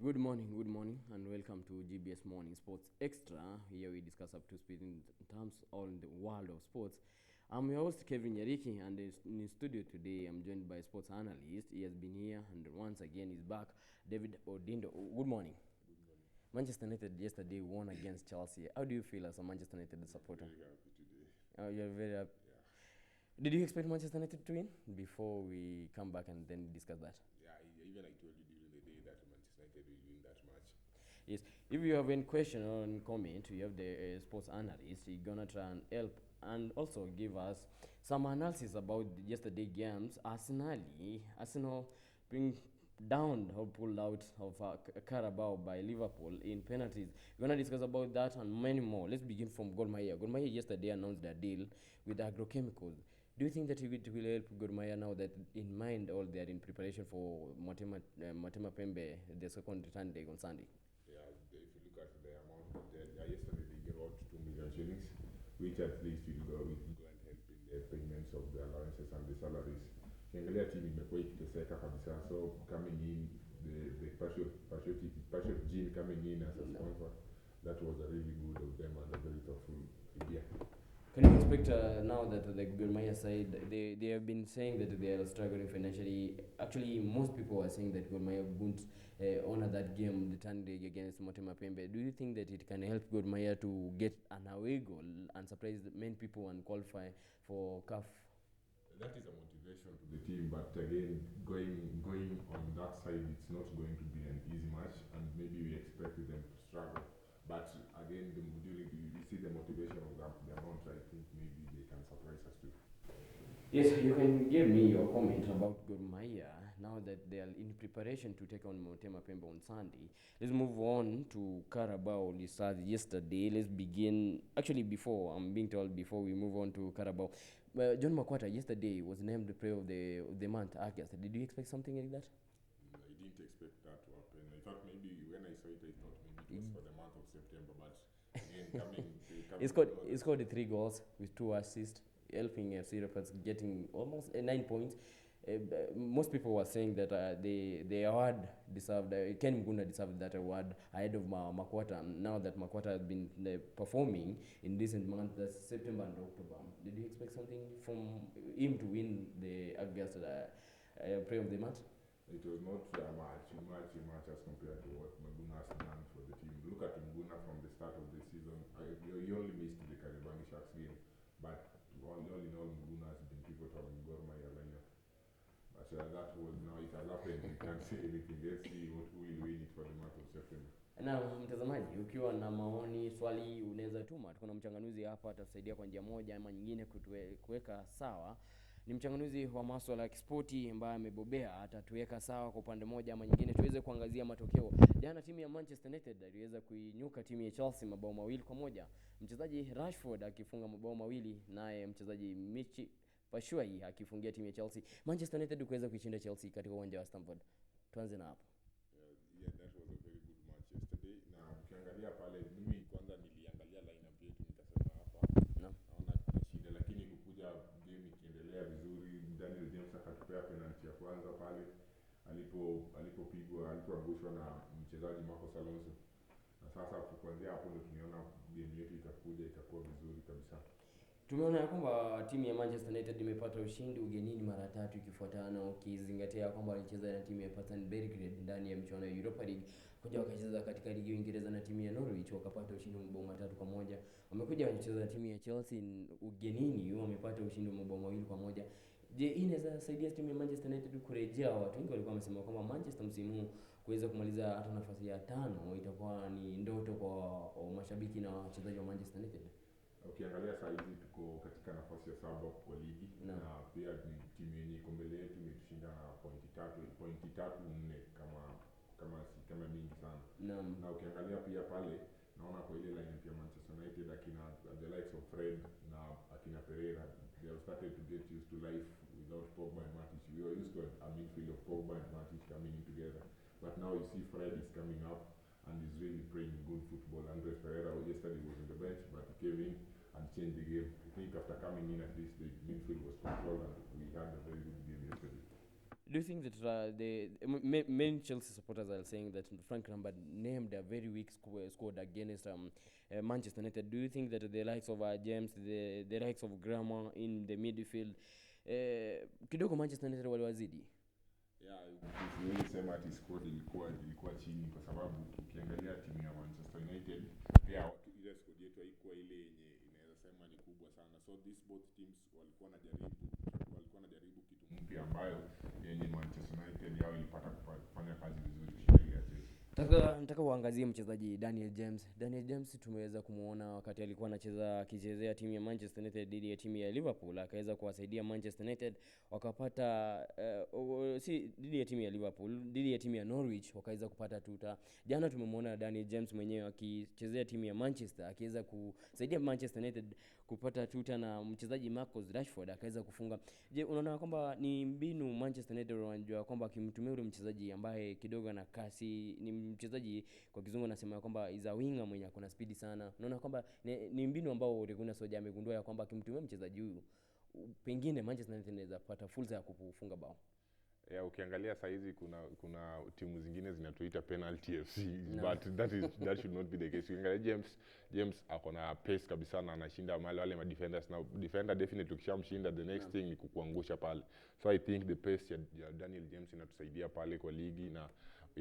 Good morning, and welcome to GBS Morning Sports Extra. Here we discuss up to speed in terms on the world of sports. I'm your host Kevin Yariki, and in studio today I'm joined by sports analyst. He has been here, and once again he's back, David Odindo. Good morning. Manchester United yesterday won against Chelsea. How do you feel as a Manchester United supporter? Very happy today. You're very happy. Yeah. Did you expect Manchester United to win? Before we come back and then discuss that. Yeah, even I told you during the day that Manchester United will win that match. Yes. If you have any question or any comment, we have the sports analyst. He's gonna try and help and also give us some analysis about yesterday games. Arsenal being down or pulled out of Carabao by Liverpool in penalties. We're gonna discuss about that and many more. Let's begin from Gor Mahia. Gor Mahia yesterday announced their deal with agrochemicals. Do you think that it will help Gor Mahia now that in mind all they are in preparation for Motema Pembe, the second return leg on Sunday? Yeah, if you look at the amount that yesterday they gave out 2 million shillings, which at least will go and help in the payments of the allowances and the salaries. Ukiangalia timu imekuwa ikiteseka kabisa, so coming in the Patriot Gene coming in as a sponsor, that was a really good of them and a very thoughtful idea. Can you expect now that the Gor Mahia side, they have been saying that they are struggling financially? Actually, most people are saying that Gor Mahia won't honor that game, the turn leg against Motema Pembe. Do you think that it can help Gor Mahia to get an away goal and surprise many people and qualify for CAF? That is a motivation to the team, but again, going on that side, it's not going to be an easy match, and maybe we expected them to struggle. But again, you see the motivation of the amount. I think maybe they can surprise us too. Yes, you can give me your comment about Gor Mahia now that they are in preparation to take on Motema Pembe on Sunday. Let's move on to Carabao yesterday. Let's begin. Actually, before we move on to Carabao, John Makwata yesterday was named the player of the month, August. Did you expect something like that? I didn't expect that to happen. I thought maybe when I saw it, I thought maybe it was for the month of September. But again, he scored the 3 goals with 2 assists, helping FC Leopards getting almost 9 points. Most people were saying that the award deserved, Ken Mugunda deserved that award ahead of Makwata. Now that Makwata has been performing in recent months, that's September and October. Did you expect something from him to win the August player of the month? It was not much as compared to what Maguna has done for the team. Look at Maguna from the start of the season. He only missed the Kariobangi Sharks game, but all in all, Maguna has been pivotal in Gor Mahia lineup. But that was now it has happened. We can't say anything. Let's see who will win it for the month of September. Na mtazamaji, ukiwa na maoni, swali, unaweza tuma. Kuna mchanganuzi hapa atatusaidia kwa njia moja ama nyingine kuweka sawa. Ni mchanganuzi wa masuala ya kispoti ambaye amebobea, atatuweka sawa kwa upande moja ama nyingine tuweze kuangazia matokeo. Jana timu ya Manchester United iliweza kuinyuka timu ya Chelsea mabao 2-1. Mchezaji Rashford akifunga mabao 2, naye mchezaji Michi Batshuayi akifungia timu ya Chelsea. Manchester United kuweza kuishinda Chelsea katika uwanja wa Stamford. Tuanze na hapo. Yeah, that was a very good match yesterday. Na ukiangalia pale, mimi kwanza niliangalia lineup yetu nikasema hapa naona kuna shida, lakini kukuja game ikiendelea vizuri, Daniel James akatupea penalty ya kwanza pale alipoangushwa na mchezaji Marcos Alonso. Na sasa kuanzia hapo ndio tunaona game yetu itakuwa vizuri kabisa. Tumeona ya kwamba timu ya Manchester United imepata ushindi ugenini mara 3 ikifuatana, ukizingatia kwamba walicheza na timu ya Partizan Belgrade ndani ya michuano ya Europa League, kuja wakacheza katika ligi ya Uingereza na timu ya Norwich wakapata ushindi wa mabao 3-1. Wamekuja wacheza na timu ya Chelsea ugenini, wamepata ushindi wa mabao 2-1. Je, hii inaweza saidia timu ya Manchester United kurejea? Watu wengi walikuwa wamesema kwamba Manchester msimu kuweza kumaliza hata nafasi ya 5 itakuwa ni ndoto kwa mashabiki na wachezaji wa Manchester United. Ukiangalia saa hizi tuko katika nafasi ya 7 kwa ligi na pia ni timu yenye iko mbele yetu imetushinda pointi 3 4 kama mingi sana. Na ukiangalia pia pale naona kwa ile lineup ya Manchester United akina the likes of Fred na akina Pereira, they have started to get used to life without Pogba and Matic. We were used to a midfield of Pogba and Matic coming in together, but now you see Fred is coming up and is really playing good football. Andres Pereira yesterday was on the bench, but he came in and changed the game. I think after coming in, at least the midfield was controlled and we had a very good game yesterday. Do Do you think that the many Chelsea supporters are saying that Frank Lampard named a very weak squad against Manchester United? Do you think that the likes of James, the likes of Grammar in the midfield, kidogo Manchester United waliwazidi? Yeah, siwezi sema ati squad ilikuwa chini, kwa sababu ukiangalia timu ya Manchester United pia ile squad yetu haikuwa ile yenye inaweza sema ni kubwa sana. So these both teams walikuwa wanajaribu kitu mpya ambayo yenye Manchester United yao ilipata kufanya kazi vizuri kushinda ile ya Chelsea. Nataka uangazie mchezaji Daniel James. Daniel James tumeweza kumuona wakati alikuwa akichezea timu ya Manchester United dhidi ya timu ya Liverpool, akaweza kuwasaidia Manchester United wakapata si dhidi ya timu ya Liverpool, dhidi ya timu ya Norwich wakaweza kupata tuta. Jana tumemwona Daniel James mwenyewe akichezea timu ya Manchester, akiweza kusaidia Manchester United kupata tuta, na mchezaji Marcus Rashford akaweza kufunga. Je, unaona kwamba ni mbinu Manchester United wanajua kwamba akimtumia ule mchezaji ambaye kidogo na kasi, ni mchezaji kwa kizungu anasema kwamba is a winger mwenye akona speed sana. Unaona kwamba ni mbinu ambao Ole Gunnar Solskjaer amegundua ya kwamba akimtumia mchezaji huyu pengine Manchester United inaweza kupata fursa ya kufunga bao. Yeah, ukiangalia saa hizi kuna timu zingine zinatuita penalty FC, no. But that should not be the case. Ukiangalia James akona pace kabisa na anashinda wale ma defenders. Now defender definitely ukishamshinda the next thing ni kukuangusha pale. So I think the pace ya Daniel James inatusaidia pale kwa ligi, na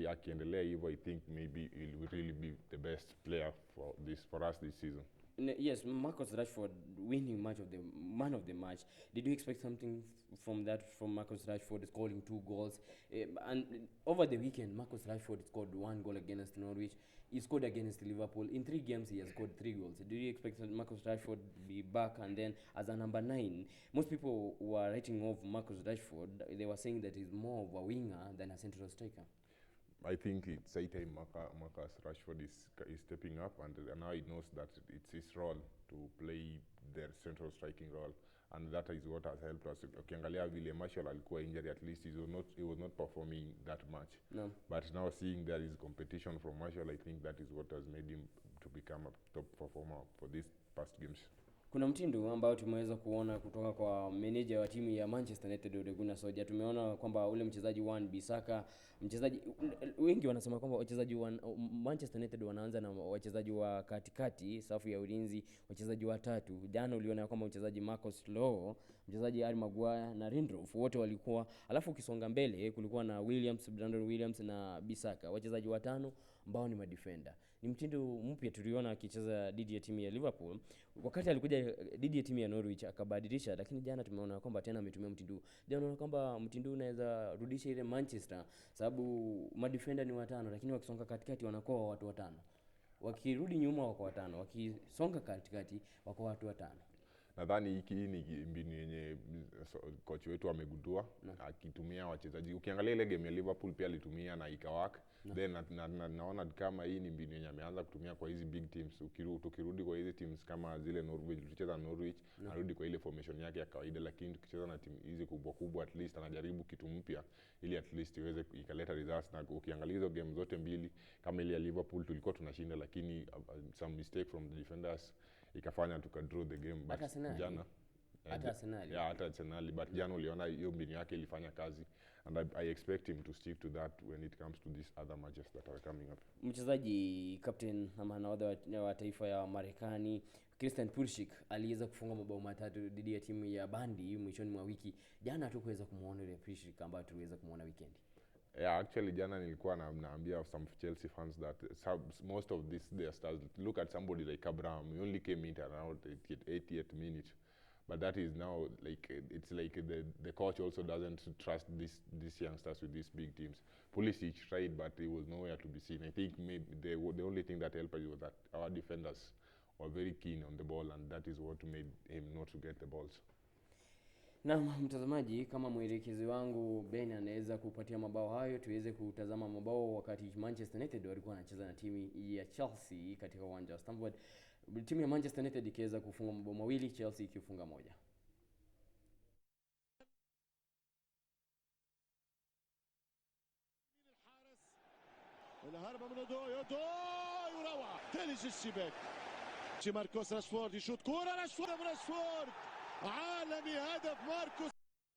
akiendelea hivyo I think maybe he will really be the best player for us this season. Yes, Marcus Rashford winning man of the match. Did you expect something from Marcus Rashford scoring 2 goals? And over the weekend, Marcus Rashford scored 1 goal against Norwich. He scored against Liverpool. In 3 games, he has scored 3 goals. Do you expect Marcus Rashford to be back? And then as a number 9, most people who are writing off Marcus Rashford, they were saying that he's more of a winger than a central striker. I think it's a time Marcus Rashford is stepping up, and now he knows that it's his role to play their central striking role, and that is what has helped us. Ukiangalia vile Martial alikuwa injured, at least he was not performing that much. No. But now seeing there is competition from Martial, I think that is what has made him to become a top performer for these past games. Kuna mtindo ambao tumeweza kuona kutoka kwa meneja wa timu ya Manchester United Ole Gunnar Solskjaer. Tumeona kwamba ule mchezaji Wan-Bissaka, mchezaji wengi wanasema kwamba wachezaji wa Manchester United wanaanza na wachezaji wa katikati, safu ya ulinzi, wachezaji watatu. Jana uliona kwamba mchezaji Marcus Lowe, mchezaji Harry Maguire na Lindelof wote walikuwa, alafu ukisonga mbele kulikuwa na Brandon Williams na Bissaka, wachezaji watano ambao ni madefender. Ni mtindo mpya tuliona akicheza dhidi ya timu ya Liverpool. Wakati alikuja dhidi ya timu ya Norwich akabadilisha, lakini jana tumeona kwamba tena ametumia mtindo. Jana unaona kwamba mtindo unaweza rudisha ile Manchester, sababu madefender ni watano, lakini wakisonga katikati wanakuwa watu watano. Wakirudi nyuma wako watano, wakisonga katikati wako watu watano. Nadhani hiki ni mbinu yenye coach wetu amegundua, akitumia wachezaji. Ukiangalia ile game ya Liverpool pia alitumia na ikawaka. Then naona kama hii ni mbinu yenye ameanza kutumia kwa hizi big teams. Tukirudi kwa hizi teams kama zile Norwich, tulicheza Norwich, arudi kwa ile formation yake ya kawaida, lakini tukicheza na timu hizi kubwa at least anajaribu kitu mpya ili at least iweze ikaleta results. Na ukiangalia hizo game zote mbili, kama ile ya Liverpool tulikuwa tunashinda, lakini some mistake from the defenders ikafanya tukadraw the game. But jana hata Arsenal, but jana uliona hiyo mbinu yake ilifanya kazi, and I expect him to stick to that when it comes to these other matches that are coming up. Mchezaji captain ama nahodha wa taifa ya Marekani Christian Pulisic aliweza kufunga mabao matatu dhidi ya timu ya Burnley mwishoni mwa wiki. Jana hatukuweza kumuona ile Pulisic ambaye tuliweza kumuona weekend. Yeah, actually jana nilikuwa naambia some Chelsea fans that most of their stars, look at somebody like Abraham, he only came in around 88th minute, but that is now like it's like the coach also doesn't trust these youngsters with these big teams. Pulisic tried, but he was nowhere to be seen. I think maybe the only thing that helped us was that our defenders were very keen on the ball, and that is what made him not to get the balls. Na mtazamaji, kama mwelekezi wangu Ben anaweza kupatia mabao hayo, tuweze kutazama mabao wakati Manchester United walikuwa wanacheza na timu ya Chelsea katika uwanja wa Stamford. Timu ya Manchester United ikiweza kufunga mabao mawili, Chelsea ikifunga moja. الهربة من يدو وروعة تلج الشباك. ماركوس راشفورد يشوط كورة، راشفورد عالمي، هدف ماركوس.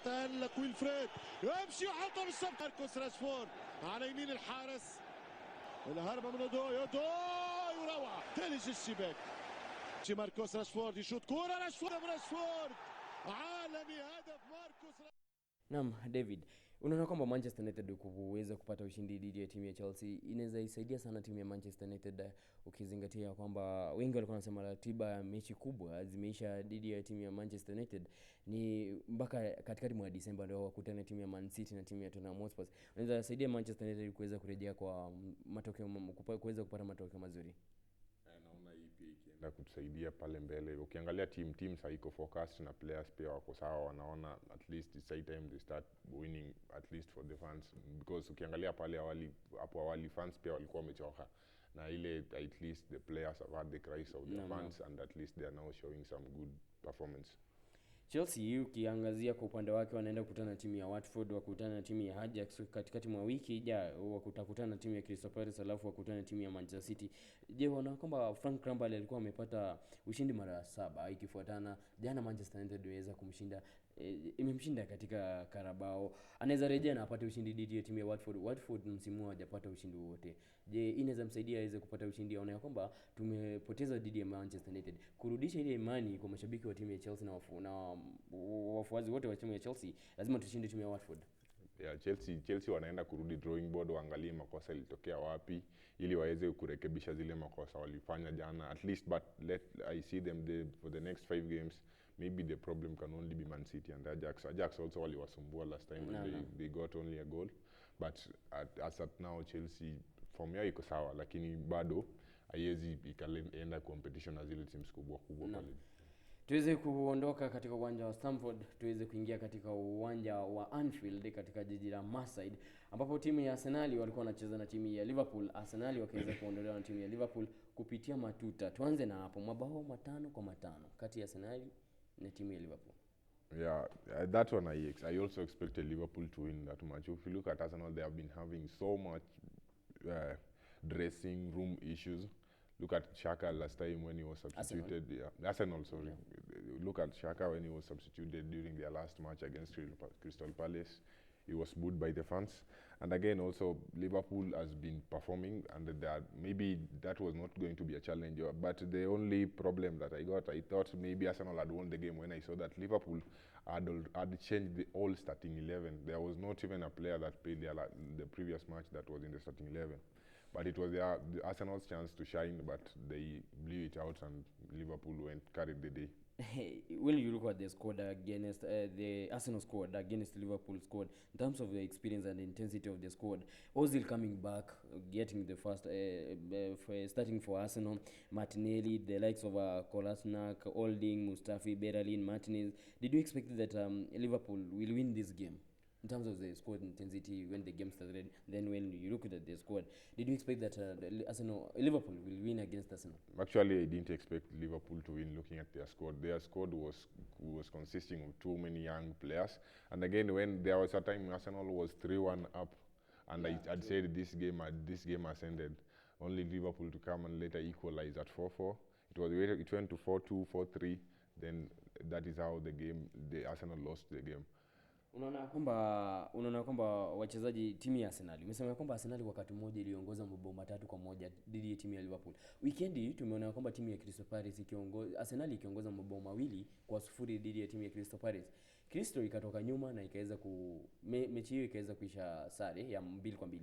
تألق ويلفريد يمشي يحطها بالسبت. ماركوس راشفورد على يمين الحارس. الهربة من أودوي وروعة تلج الشباك. ماركوس راشفورد يشوط كورة. راشفورد عالمي. هدف ماركوس. Naam, David, unaona kwamba Manchester United kuweza kupata ushindi dhidi ya timu ya Chelsea inaweza isaidia sana timu ya Manchester United, ukizingatia kwamba wengi walikuwa wanasema ratiba ya mechi kubwa zimeisha dhidi ya timu ya Manchester United, ni mpaka katikati mwa Disemba ndio wakutane timu ya Man City na timu ya Tottenham Hotspur. Inaweza saidia Manchester United kuweza kurejea kwa matokeo, kuweza kupata matokeo mazuri. Naona hii pia ikienda kutusaidia pale mbele. Ukiangalia team haiko focused na players pia wako sawa, wanaona at least it's time they start winning, at least for the fans, because ukiangalia pale hapo awali fans pia walikuwa wamechoka na ile, at least the players have had the cries of the fans and at least they are now showing some good performance. Chelsea ukiangazia kwa upande wake wanaenda kukutana na timu ya Watford, wakutana na timu ya Ajax katikati mwa wiki ijayo, wakutakutana na timu ya Crystal Palace, alafu wakutana na timu ya Manchester City. Je, wanaona kwamba Frank Lampard alikuwa amepata ushindi mara 7 ikifuatana. Jana Manchester United iweza kumshinda, imemshinda katika Carabao. Anaweza rejea na apate ushindi dhidi ya timu ya Watford. Watford msimu hajapata ushindi wote. Je, inaweza msaidia aweze kupata ushindi? Aone kwamba tumepoteza dhidi ya Manchester United, kurudisha ile imani kwa mashabiki wa timu ya Chelsea na wafuazi wote wa timu ya Chelsea. Lazima tushinde timu ya Watford. Yeah, Chelsea wanaenda kurudi drawing board, waangalie makosa ilitokea wapi ili waweze kurekebisha zile makosa walifanya jana at least, but I see them for the next 5 games. Maybe the problem can only be Man City and Ajax also waliwasumbua last time they got only a goal, but as at now Chelsea form yao iko sawa, lakini bado haiwezi ikaenda competition na zile teams kubwa pale. Tuweze kuondoka katika uwanja wa Stamford, tuweze kuingia katika uwanja wa Anfield katika jiji la Merseyside, ambapo timu ya Arsenal walikuwa wanacheza na timu ya Liverpool. Arsenal wakaweza kuondolewa na timu ya Liverpool kupitia matuta. Tuanze na hapo, mabao 5-5 kati ya Arsenal na timu ya Liverpool. Yeah, that one I also expected Liverpool to win that match. If you look at Arsenal, they have been having so much dressing room issues. Look at Xhaka last time when he was substituted. Arsenal, sorry. Look at Xhaka when he was substituted during their last match against Crystal Palace. He was booed by the fans. And again, also, Liverpool has been performing, and maybe that was not going to be a challenge. But the only problem that I thought maybe Arsenal had won the game when I saw that Liverpool had changed the whole starting 11. There was not even a player that played the previous match that was in the starting 11. But it was the Arsenal's chance to shine, but they blew it out and Liverpool carried the day. When you look at the squad against the Arsenal squad against Liverpool squad, in terms of the experience and intensity of the squad, Ozil coming back, getting the first, starting for Arsenal, Martinelli, the likes of Kolasinac, Holding, Mustafi, Beralin, Martinez. Did you expect that Liverpool will win this game? In terms of the squad intensity when the game started, then when you look at the squad, did you expect that Liverpool will win against Arsenal? Actually, I didn't expect Liverpool to win looking at their squad. Their squad was consisting of too many young players. And again, when there was a time Arsenal was 3-1 up, and I'd said this game has ended. Only Liverpool to come and later equalize at 4-4. It went to 4-2, 4-3. Then that is how the Arsenal lost the game. Unaona kwamba wachezaji timu ya Arsenal, umesema kwamba Arsenal wakati mmoja iliongoza mabao 3-1 dhidi ya timu ya Liverpool. Weekend hii tumeona kwamba timu ya Crystal Palace Arsenal ikiongoza mabao 2-0 dhidi ya timu ya Crystal Palace. Crystal ikatoka nyuma na ikaweza mechi hiyo ikaweza kuisha sare ya 2-2.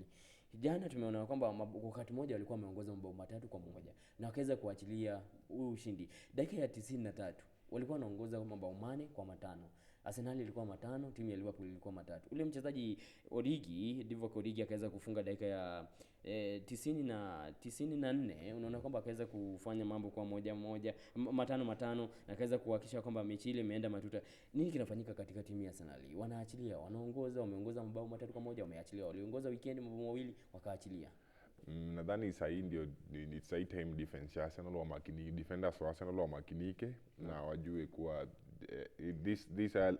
Jana tumeona kwamba wakati mmoja walikuwa wameongoza mabao 3-1 na wakaweza kuachilia ushindi. Dakika ya 93 walikuwa wanaongoza mabao 4-5. Arsenal ilikuwa 5, timu ya Liverpool ilikuwa 3. Ule mchezaji Divock Origi akaweza kufunga dakika ya 94. Unaona kwamba akaweza kufanya mambo kwa 5-5 na akaweza kuhakikisha kwamba mechi ile imeenda matuta. Nini kinafanyika katika timu ya Arsenal? Wanaachilia, wameongoza mabao 3-1, wameachilia. Waliongoza weekend mabao 2 wakaachilia. Nadhani sahi ndio it's time defense. Arsenal wa makini, defenders wa Arsenal wa makinike na wajue kuwa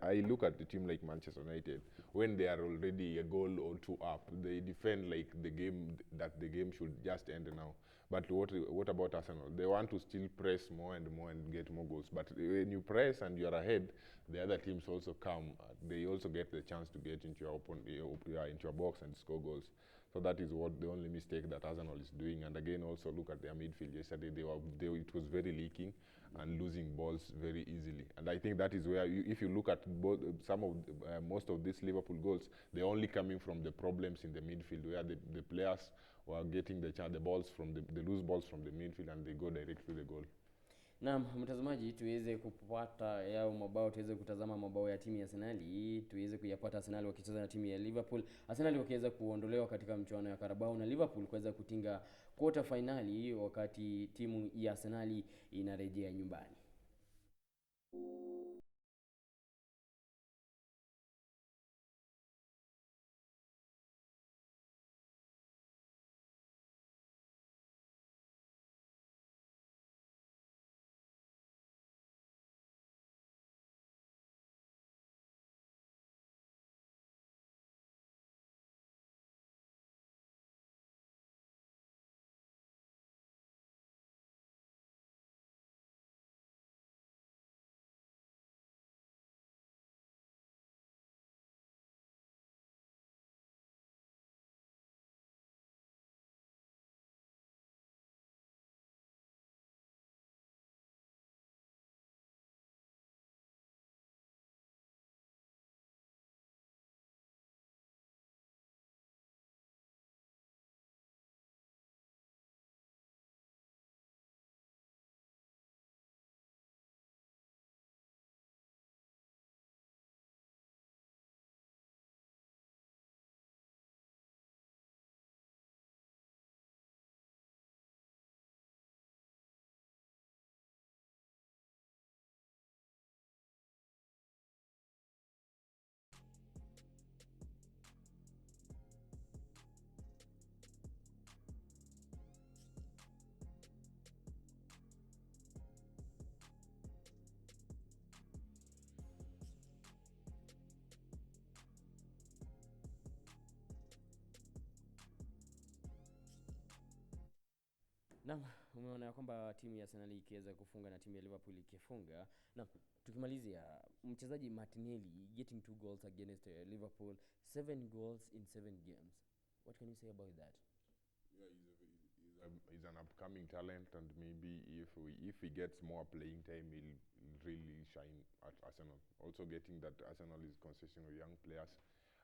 I look at the team like Manchester United, when they are already a goal or 2 up, they defend like the game should just end now. But what about Arsenal? They want to still press more and more and get more goals. But when you press and you are ahead, the other teams also come. They also get the chance to get into into your box and score goals. So that is what the only mistake that Arsenal is doing. And again, also look at their midfield. Yesterday, it was very leaking and losing balls very easily. And I think that is where, if you look at most of these Liverpool goals, they're only coming from the problems in the midfield, where the players were getting the balls from the loose balls from the midfield, and they go direct to the goal. Naam, mtazamaji, tuweze kupata yao mabao, tuweze kutazama mabao ya timu ya Arsenal, tuweze kuyapata Arsenal wakicheza na timu ya Liverpool. Arsenal wakiweza kuondolewa katika mchuano ya Carabao na Liverpool kuweza kutinga quarter finali wakati timu ya Arsenal inarejea nyumbani. Naam, umeona kwamba timu ya Arsenal ikiweza kufunga na timu ya Liverpool ikifunga. Na tukimalizia, mchezaji Martinelli getting 2 goals against Liverpool, 7 goals in 7 games. What can you say about that? Yeah, he's an upcoming talent, and maybe if he gets more playing time, he'll really shine at Arsenal. Also, getting that Arsenal is consisting of young players,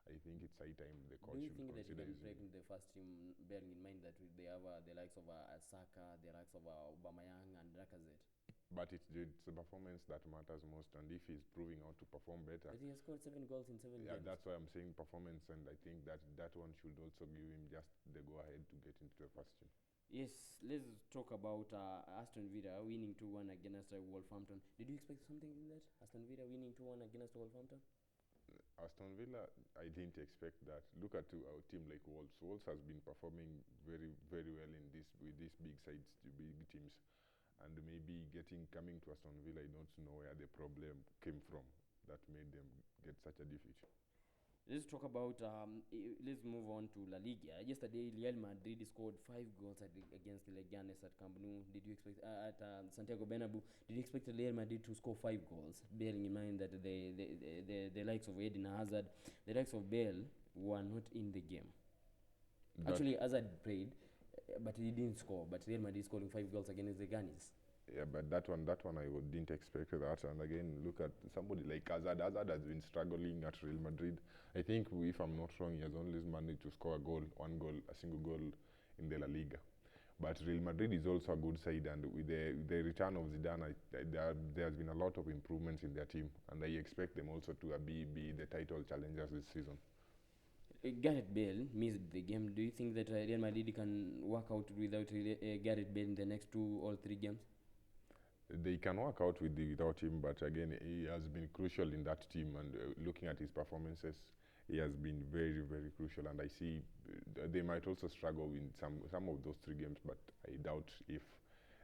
I think it's high time the coach should consider. Do you think that he can break into the first team, bearing in mind that they have the likes of Saka, the likes of Aubameyang and Lacazette? But it's the performance that matters most, and if he's proving out to perform better. But he has scored 7 goals in 7 games. That's why I'm saying performance, and I think that one should also give him just the go-ahead to get into the first team. Yes, let's talk about Aston Villa winning 2-1 against Wolverhampton. Did you expect something in that? Aston Villa winning 2-1 against Wolverhampton? Aston Villa, I didn't expect that. Look at our team like Wolves. Wolves has been performing very, very well with these big sides, big teams. And maybe coming to Aston Villa, I don't know where the problem came from that made them get such a defeat. Let's talk about, let's move on to La Liga. Yesterday, Real Madrid scored 5 goals against Leganes at Camp Nou. Did you expect, at Santiago Bernabeu, did you expect Real Madrid to score 5 goals? Bearing in mind that the likes of Eden Hazard, the likes of Bale were not in the game. Actually, Hazard played, but he didn't score. But Real Madrid scoring 5 goals against the Leganes. Yeah, but that one I didn't expect that. And again, look at somebody like Hazard. Hazard has been struggling at Real Madrid. I think, if I'm not wrong, he has only managed to score a single goal in the La Liga. But Real Madrid is also a good side, and with the return of Zidane, there has been a lot of improvements in their team, and I expect them also to be the title challengers this season. Gareth Bale missed the game. Do you think that Real Madrid can work out without Gareth Bale in the next 2 or 3 games? They can work out without him, but again, he has been crucial in that team, and looking at his performances, he has been very, very crucial, and I see they might also struggle in some of those 3 games, but I doubt if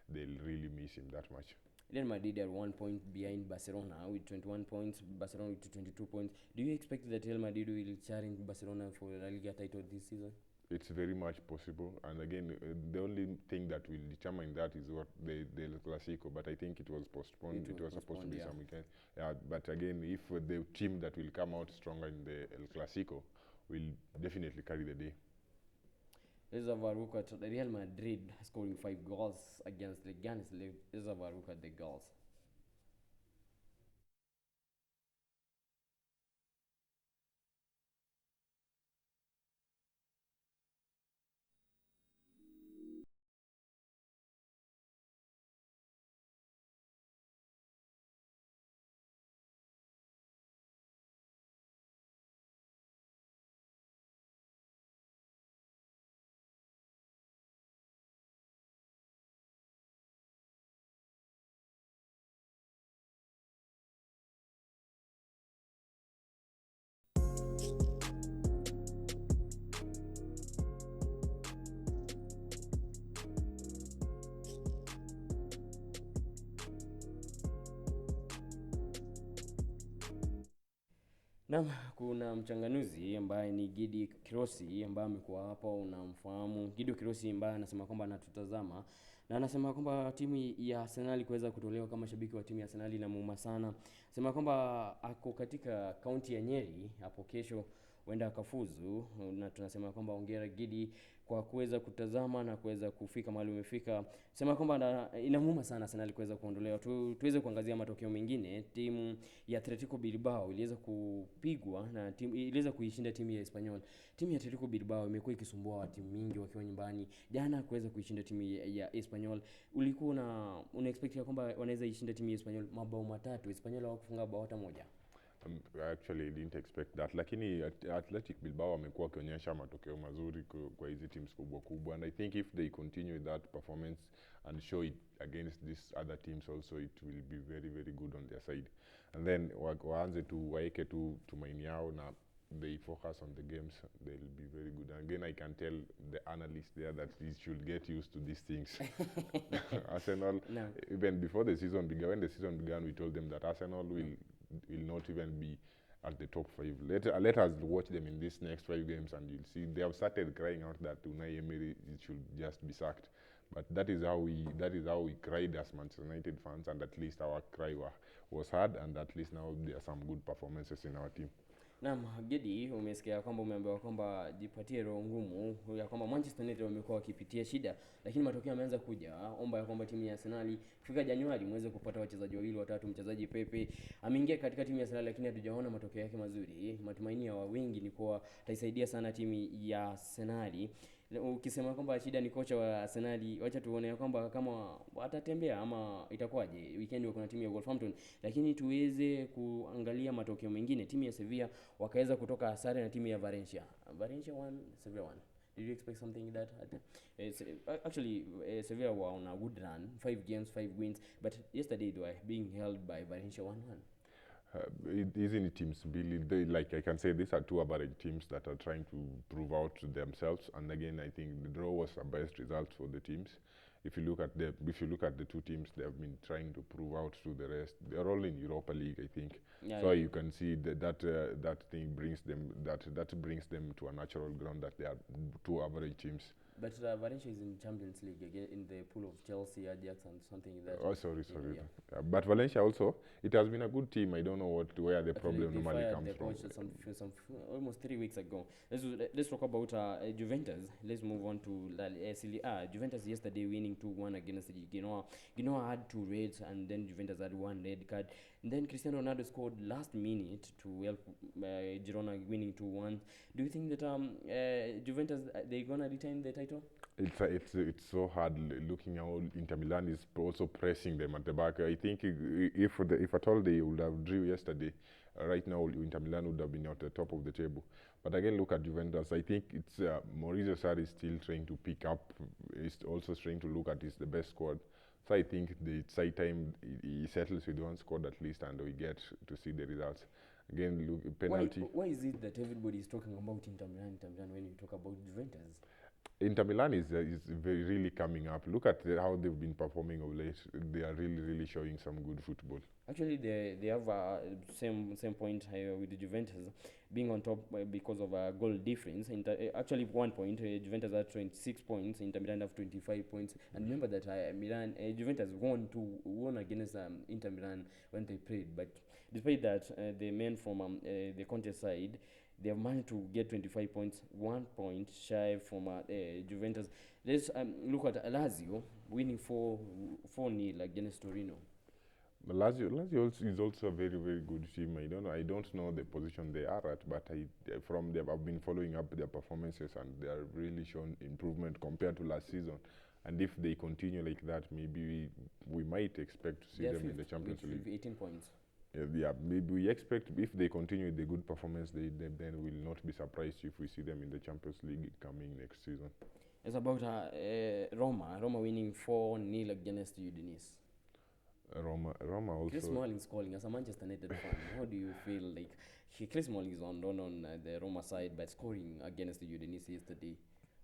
they'll really miss him that much. Real Madrid are 1 point behind Barcelona with 21 points, Barcelona with 22 points. Do you expect that Real Madrid will challenge Barcelona for the La Liga title this season? It's very much possible, and again, the only thing that will determine that is what the El Clasico. But I think it was postponed. It was supposed to be some weekend. Yeah, but again, if the team that will come out stronger in the El Clasico will definitely carry the day. Let's have a look at Real Madrid scoring 5 goals against Leganes. Let's have a look at the goals. Naam, kuna mchanganuzi ambaye ni Gidi Kirosi ambaye amekuwa hapa, unamfahamu Gidi Kirosi, ambaye anasema kwamba anatutazama na anasema kwamba timu ya Arsenal kuweza kutolewa kama shabiki wa timu ya Arsenal inamuuma sana. Anasema kwamba ako katika kaunti ya Nyeri hapo kesho huenda akafuzu, na tunasema kwamba hongera Gidi kwa kuweza kutazama na kuweza kufika mahali umefika. Sema kwamba inamuuma sana Arsenal kuweza kuondolewa. Tuweze kuangazia matokeo mengine. Timu ya Atletico Bilbao iliweza kupigwa na iliweza kuishinda timu ya Espanyol. Timu ya Atletico Bilbao imekuwa ikisumbua timu mingi wakiwa nyumbani. Jana kuweza kuishinda timu ya Espanyol. Ulikuwa una expect ya kwamba wanaweza ishinda timu ya Espanyol mabao matatu. Espanyol hawakufunga bao hata moja. Actually didn't expect that, lakini Athletic Bilbao wamekuwa wakionyesha matokeo mazuri kwa hizi teams kubwa, and I think if they continue with that performance and show it against these other teams also, it will be very very good on their side, and then waanze tu waeke tu tumaini yao na they focus on the games, they'll be very good. And again, I can tell the analysts there that they should get used to these things. Arsenal, no. Even before the season began, when the season began, we told them that Arsenal will not even be at the top 5. Let us watch them in these next 5 games, and you'll see they have started crying out that Unai Emery should just be sacked. But that is how we cried as Manchester United fans, and at least our cry was heard, and at least now there are some good performances in our team. Naam, Gedi, umesikia kwamba umeambiwa kwamba jipatie roho ngumu ya kwamba Manchester United wamekuwa wakipitia shida, lakini matokeo yameanza kuja. Omba ya kwamba timu ya Arsenal kufika Januari muweze kupata wachezaji wawili watatu. Mchezaji Pepe ameingia katika timu ya Arsenal, lakini hatujaona matokeo yake mazuri. Matumaini ya wengi ni kuwa ataisaidia sana timu ya Arsenal. Ukisema kwamba shida ni kocha wa Arsenal, wacha tuone kwamba kama watatembea ama itakuwaje. Weekend wako na timu ya Wolverhampton, lakini tuweze kuangalia matokeo mengine. Timu ya Sevilla wakaweza kutoka sare na timu ya Valencia 1, Sevilla 1. Did you expect something like that? Actually, Sevilla were on a good run, 5 games, 5 wins, but yesterday they were being held by Valencia 1-1. Isn't teams really, like I can say, these are two average teams that are trying to prove out themselves, and again I think the draw was a best result for the teams. If you look at the two teams, they have been trying to prove out to the rest. They're all in Europa League, I think. Yeah, so yeah. You can see that thing brings them to a natural ground that they are two average teams. But Valencia is in Champions League again, in the pool of Chelsea, Ajax, and something like that. Oh, sorry. Yeah. But Valencia also, it has been a good team. I don't know where the problem normally comes from. Some almost 3 weeks ago. Let's talk about Juventus. Let's move on to Juventus yesterday winning 2-1 against Genoa. Genoa had 2 reds, and then Juventus had 1 red card. And then Cristiano Ronaldo scored last minute to help Girona winning 2-1. Do you think that Juventus they're gonna retain the title? It's so hard looking how Inter Milan is also pressing them at the back. I think if at all they would have drew yesterday, right now Inter Milan would have been at the top of the table. But again, look at Juventus. I think it's Maurizio Sarri is still trying to pick up. He's also trying to look at the best squad. So I think it's high time he settles with one squad at least, and we get to see the results. Again, look, penalty. Why is it that everybody is talking about Inter Milan when you talk about Juventus? Inter Milan is really coming up. Look at how they've been performing of late. They are really showing some good football. Actually, they have same point with the Juventus being on top because of a goal difference. Actually, 1 point. Juventus have 26 points. Inter Milan have 25 points. And remember that Juventus won against Inter Milan when they played. But despite that, the men from the Conte side, they have managed to get 25 points, 1 point shy from Juventus. Let's look at Lazio winning 4-0 against Torino. Lazio is also a very, very good team. I don't know the position they are at, but from them I've been following up their performances, and they are really shown improvement compared to last season. And if they continue like that, maybe we might expect to see them in the Champions League. 18 points. Yeah, maybe we expect if they continue with the good performance, then we'll not be surprised if we see them in the Champions League coming next season. It's about Roma. Roma winning 4-0 against Udinese. Roma also. Chris Smalling is calling as a Manchester United fan. How do you feel like Chris Smalling is on the Roma side by scoring against the Udinese yesterday?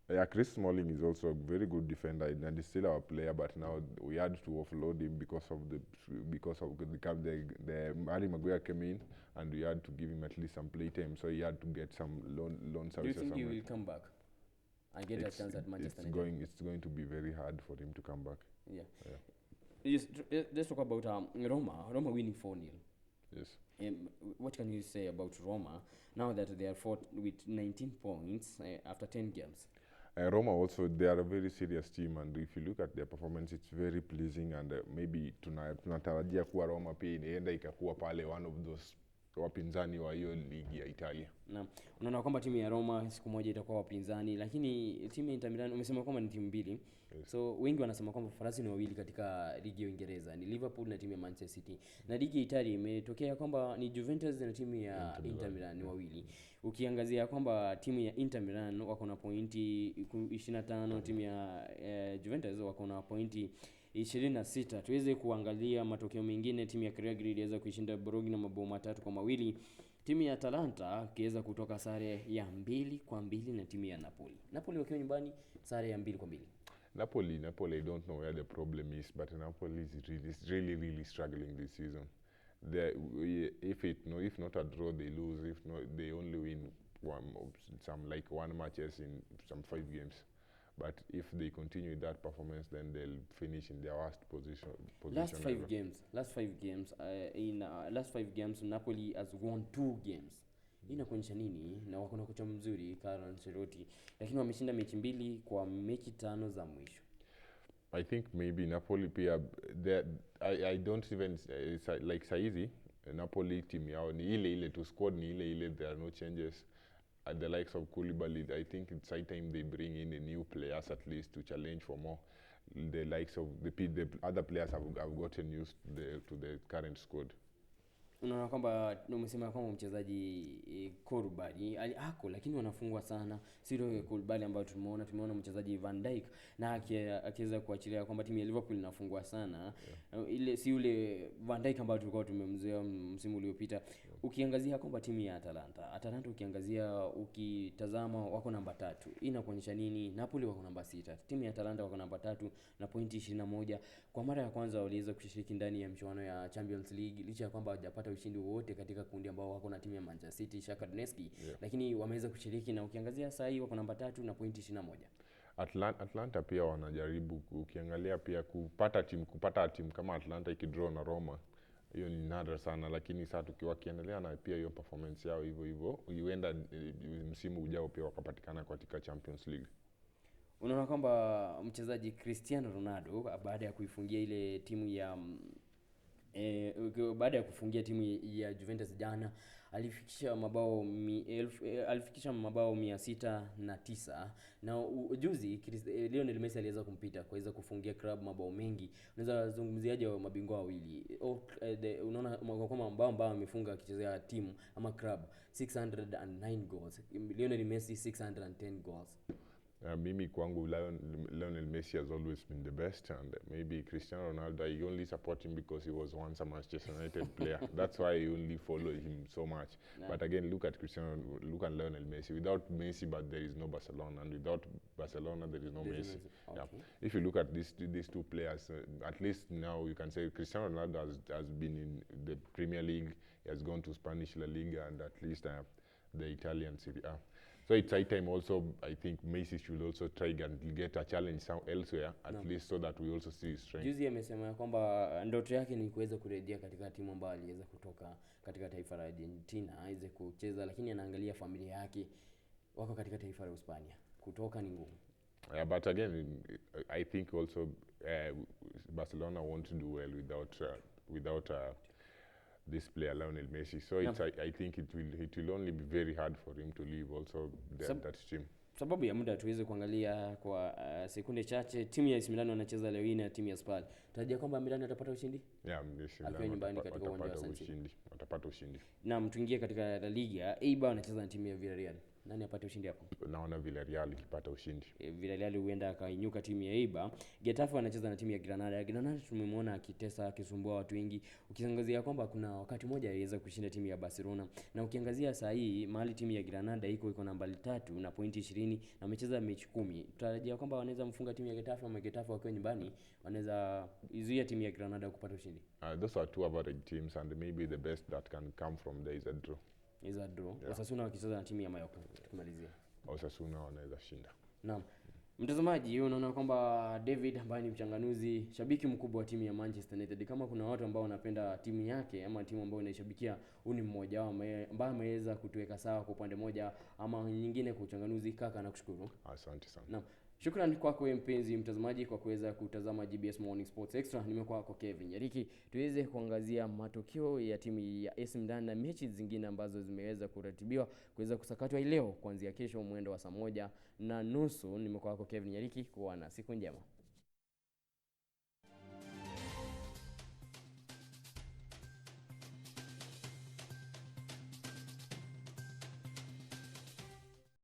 Yeah, Chris Smalling is also a very good defender, and he's still our player. But now we had to offload him because of the Harry Maguire came in, and we had to give him at least some play time. So he had to get some loan services. Do you think he will come back and get a chance at Manchester United? It's going to be very hard for him to come back. Yeah. Let's talk about Roma. Roma winning 4-0. Yes. What can you say about Roma now that they are fought with 19 points after 10 games? Roma also, they are a very serious team, and if you look at their performance, it's very pleasing, and maybe tunatarajia kuwa Roma pia inaenda ikakuwa pale one of those wapinzani wa hiyo ligi ya Italia. Na unaona kwamba timu ya Roma siku moja itakuwa wapinzani, lakini timu ya Inter Milan umesema kwamba ni timu mbili. Yes. So wengi wanasema kwamba farasi ni wawili katika ligi ya Uingereza, ni Liverpool na timu ya Manchester City. Na ligi ya Italia imetokea kwamba ni Juventus na timu ya Inter Milan ni wawili. Ukiangazia kwamba timu ya Inter Milan wako na pointi 25, timu ya Juventus wako na pointi 26. Tuweze kuangalia matokeo mengine. Timu ya Cagliari iliweza kuishinda Bologna mabao 3-2. Timu ya Atalanta kiweza kutoka sare ya 2-2 na timu ya Napoli. Napoli wakiwa nyumbani sare ya 2-2. Napoli, I don't know where the problem is, but Napoli is really struggling this season. If not a draw, they lose. If not, they only win one matches in some 5 games. But if they continue that performance, then they'll finish in their worst position. Last 5 games, Napoli has won 2 games. Hii inakuonyesha nini? Na wako na kocha mzuri Carlo Ancelotti, lakini wameshinda mechi 2 kwa mechi 5 za mwisho. I think maybe Napoli pia I don't even like saizi Napoli team yao ni ile to squad ni ile, there are no changes. At the likes of Koulibaly, I think it's high time they bring in a new players at least to challenge for more. The likes of the other players have gotten used to the current squad. Unaona kwamba umesema kwamba mchezaji Koulibaly ako, lakini wanafungwa sana. Sio Koulibaly ambayo tumeona mchezaji Van Dijk na akiweza kuachilia kwamba timu ya Liverpool inafungwa sana. Yeah. Ile si yule Van Dijk ambayo tulikuwa tumemzoea msimu uliopita. Yeah. Ukiangazia kwamba timu ya Atalanta ukitazama wako namba 3. Hii inakuonyesha nini? Napoli wako namba 6. Timu ya Atalanta wako namba 3 na pointi 21. Kwa mara ya kwanza waliweza kushiriki ndani ya mchuano ya Champions League licha ya kwamba hawajapata ushindi wote katika kundi ambao wako na timu ya Manchester City, Shakhtar Donetsk. Yeah. Lakini wameweza kushiriki, na ukiangazia saa hii wako namba 3 na pointi 21. Atlanta pia wanajaribu, ukiangalia pia kupata timu kama Atlanta ikidraw na Roma, hiyo ni nadra sana, lakini sasa tukiendelea na pia hiyo performance yao hivyo huenda msimu ujao pia wakapatikana katika Champions League. Unaona kwamba mchezaji Cristiano Ronaldo baada ya kuifungia ile timu ya baada ya kufungia timu ya Juventus jana alifikisha mabao 609, na juzi Lionel Messi aliweza kumpita kuweza kufungia club mabao mengi. Unaweza zungumziaje wa mabingwa wawili? Unaona kama mabao amefunga akichezea timu ama club 609 goals, Lionel Messi 610 goals. Mimi kwangu Lionel Messi has always been the best, and maybe Cristiano Ronaldo, I only support him because he was once a Manchester United player. That's why I only follow him so much. No. But again, look at Lionel Messi. Without Messi, but there is no Barcelona, and without Barcelona, there is no Messi. Okay. Yeah. If you look at these two players, at least now you can say Cristiano Ronaldo has been in the Premier League. He has gone to Spanish La Liga and at least the Italian Serie A. So it's high time also, I think Messi should also try and get a challenge elsewhere, at least so that we also see his strength. Juzi amesema kwamba ndoto yake ni kuweza kurejea katika timu ambayo aliweza kutoka katika taifa la Argentina aweze kucheza, lakini anaangalia familia yake wako katika taifa la Hispania. Kutoka ni ngumu. Yeah, but again, I think also Barcelona won't do well without this player Lionel Messi. So it's, I think it will only be very hard for him to leave also that team. Sababu ya muda tuweze kuangalia kwa sekunde chache timu ya AC Milan wanacheza leo hii na timu ya Spal. Tutarajia kwamba Milan atapata ushindi? Yeah, watapata ushindi. Na tuingie katika La Liga. Eibar wanacheza na timu ya Villarreal. Nani apate ushindi hapo? Naona Villarreal ikipata ushindi. Villarreal huenda akainyuka timu ya Eibar. Getafe wanacheza na timu ya Granada. Granada tumemwona akitesa akisumbua watu wengi. Ukiangazia kwamba kuna wakati mmoja aliweza kushinda timu ya Barcelona. Na ukiangazia saa hii mahali timu ya Granada iko nambari 3 na pointi 20 na wamecheza mechi 10. Tutarajia kwamba wanaweza mfunga timu ya Getafe ama Getafe wakiwa nyumbani wanaweza izuia timu ya Granada kupata ushindi. Those are two average teams and maybe the best that can come from there is a draw. Yeah. Osasuna wakicheza na timu ya Mallorca. Tukimalizia. Osasuna wanaweza shinda. Naam. Mtazamaji, unaona kwamba David ambaye ni mchanganuzi, shabiki mkubwa wa timu ya Manchester United, kama kuna watu ambao wanapenda timu yake ama timu ambayo unaishabikia, huyu ni mmoja wao ambaye ameweza kutuweka sawa kwa upande moja ama nyingine kwa uchanganuzi. Kaka, nakushukuru. Asante sana. Naam. Shukrani kwako mpenzi mtazamaji kwa kuweza kutazama GBS Morning Sports Extra. Nimekuwa kwa Kevin Nyariki. Tuweze kuangazia matokeo ya timu ya AC Milan na mechi zingine ambazo zimeweza kuratibiwa kuweza kusakatwa leo kuanzia kesho mwendo wa saa 1:30. Nimekuwa kwa Kevin Nyariki, kuwa na siku njema.